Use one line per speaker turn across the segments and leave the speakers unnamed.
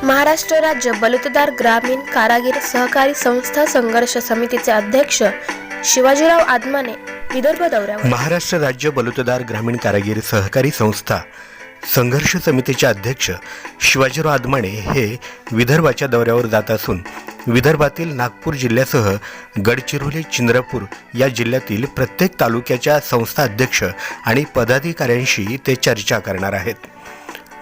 महाराष्ट्र राज्य बलुतेदार ग्रामीण कारागीर सहकारी संस्था संघर्ष समितीचे अध्यक्ष शिवाजीराव आदमाने विदर्भ दौऱ्यावर।
महाराष्ट्र राज्य बलुतेदार ग्रामीण कारागीर सहकारी संस्था संघर्ष समितीचे अध्यक्ष शिवाजीराव आदमाने हे विदर्भाच्या दौऱ्यावर जात असून विदर्भातील नागपूर जिल्ह्यासह गडचिरोली, चंद्रपूर या जिल्ह्यातील प्रत्येक तालुक्याच्या संस्था अध्यक्ष आणि पदाधिकाऱ्यांशी ते चर्चा करणार आहेत।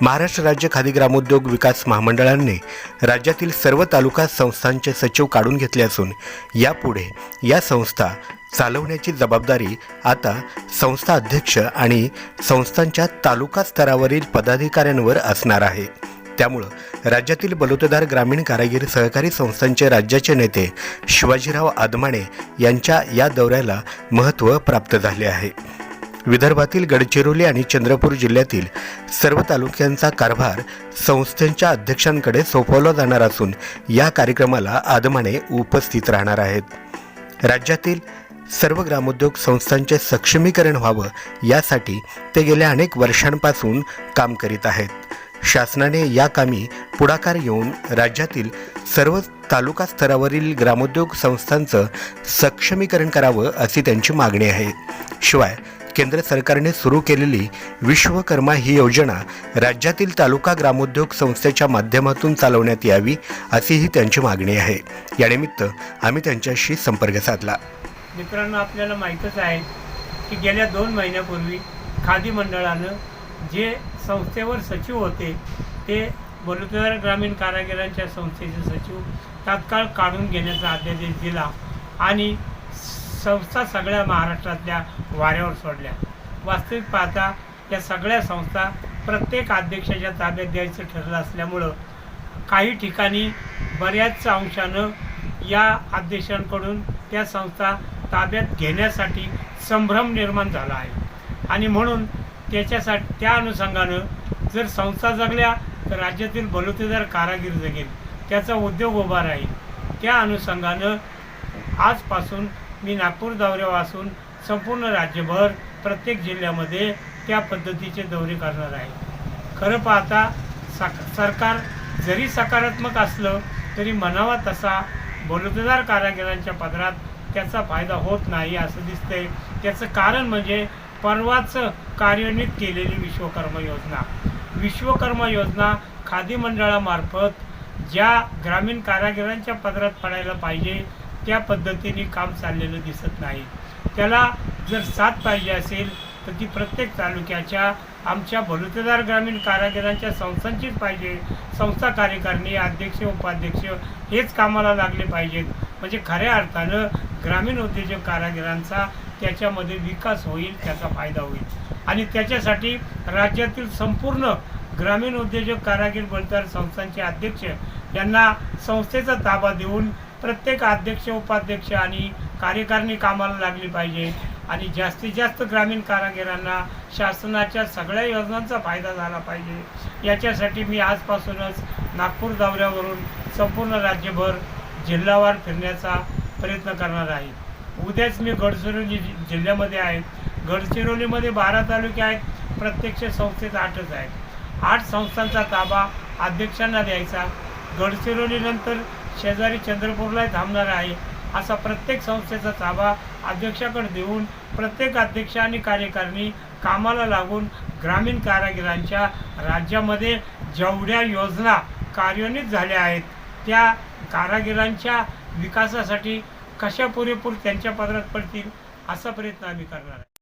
महाराष्ट्र राज्य खादी ग्रामोद्योग विकास महामंडळाने राज्यातील सर्व तालुका संस्थांचे सचिव काढून घेतले असून यापुढे या संस्था चालवण्याची जबाबदारी आता संस्था अध्यक्ष आणि संस्थांच्या तालुका स्तरावरील पदाधिकाऱ्यांवर असणार आहे। त्यामुळे राज्यातील बलुतेदार ग्रामीण कारागीर सहकारी संस्थांचे राज्याचे नेते शिवाजीराव आदमाने यांच्या या दौऱ्याला महत्त्व प्राप्त झाले आहे। विदर्भातील गडचिरोली आणि चंद्रपूर जिल्ह्यातील सर्व तालुक्यांचा कारभार संस्थांच्या अध्यक्षांकडे सोपवला जाणार असून या कार्यक्रमाला आदमाने उपस्थित राहणार आहेत। राज्यातील सर्व ग्रामोद्योग संस्थांचे सक्षमीकरण व्हावं यासाठी ते गेल्या अनेक वर्षांपासून काम करीत आहेत। शासनाने या कामी पुढाकार घेऊन राज्यातील सर्व तालुका स्तरावरील ग्रामोद्योग संस्थांचं सक्षमीकरण करावं अशी त्यांची मागणी आहे। शिवाय केंद्र सरकारने सुरू केलेली विश्वकर्मा ही योजना राज्यातील तालुका ग्रामोद्योग संस्थेच्या माध्यमातून चालवण्यात यावी अशीही त्यांची मागणी आहे। यानिमित्त आम्ही त्यांच्याशी संपर्क साधला।
मित्रांनो, आपल्याला माहीतच आहे की गेल्या 2 महिन्यापूर्वी खादी मंडळानं जे संस्थेवर सचिव होते ते बलुतेदार ग्रामीण कारागिरांच्या संस्थेचे सचिव तात्काळ काढून घेण्याचा आदेश दिला आणि संस्था सगळ्या महाराष्ट्रातल्या वाऱ्यावर सोडल्या। वास्तविक पाहता या सगळ्या संस्था प्रत्येक अध्यक्षाच्या ताब्यात द्यायचं ठरलं असल्यामुळं काही ठिकाणी बऱ्याच अंशानं या अध्यक्षांकडून त्या संस्था ताब्यात घेण्यासाठी संभ्रम निर्माण झाला आहे आणि म्हणून त्या अनुषंगानं जर संस्था जगल्या तर राज्यातील बलुतेदार कारागीर जगेल, त्याचा उद्योग उभा राहील। त्या अनुषंगानं आजपासून मी नागपूर दौऱ्यावर असून संपूर्ण राज्यभर प्रत्येक जिल्ह्यामध्ये त्या पद्धतीचे दौरे करणार आहे। खरं पाहता सरकार जरी सकारात्मक असलं तरी म्हणावा तसा बलुतेदार कारागिरांच्या पदरात त्याचा फायदा होत नाही असं दिसतंय। त्याचं कारण म्हणजे परवाच कार्यान्वित केलेली विश्वकर्मा योजना खादी मंडळामार्फत ज्या ग्रामीण कारागिरांच्या पदरात पडायला पाहिजे त्या पद्धतीने काम चाललेलं दिसत नाही। त्याला जर साथ पाहिजे असेल तर ती प्रत्येक तालुक्याच्या आमच्या बलुतेदार ग्रामीण कारागिरांच्या संस्थांचीच पाहिजे। संस्था कार्यकारिणी, अध्यक्ष, उपाध्यक्ष हेच कामाला लागले पाहिजेत, म्हणजे खऱ्या अर्थानं ग्रामीण उद्योजक कारागिरांचा त्याच्यामध्ये विकास होईल, त्याचा फायदा होईल आणि त्याच्यासाठी राज्यातील संपूर्ण ग्रामीण उद्योजक कारागीर बलुतेदार संस्थांचे अध्यक्ष यांना संस्थेचा ताबा देऊन प्रत्येक अध्यक्ष, उपाध्यक्ष आणि कार्यकारिणी कामाला लागली पाहिजे आणि जास्तीत जास्त ग्रामीण कारागिरांना शासनाच्या सगळ्या योजनांचा फायदा झाला पाहिजे। याच्यासाठी मी आजपासूनच नागपूर दौऱ्यावरून संपूर्ण राज्यभर जिल्हावार फिरण्याचा प्रयत्न करणार आहे। उद्याच मी गडचिरोली जिल्ह्यामध्ये आहे। गडचिरोलीमध्ये 12 तालुके आहेत, प्रत्यक्ष संस्थेत 8च आहेत। 8 संस्थांचा ताबा अध्यक्षांना द्यायचा। गडचिरोलीनंतर शेजारी चंद्रपूरला थांबणार आहे। असा प्रत्येक संस्थेचा ताबा अध्यक्षाकडे देऊन प्रत्येक अध्यक्ष आणि कार्यकारिणी कामाला लागून ग्रामीण कारागिरांच्या राज्यामध्ये जेवढ्या योजना कार्यान्वित झाल्या आहेत त्या कारागिरांच्या विकासासाठी कशा पुरेपूर त्यांच्या पदरात पडतील असा प्रयत्न आम्ही करणार आहे।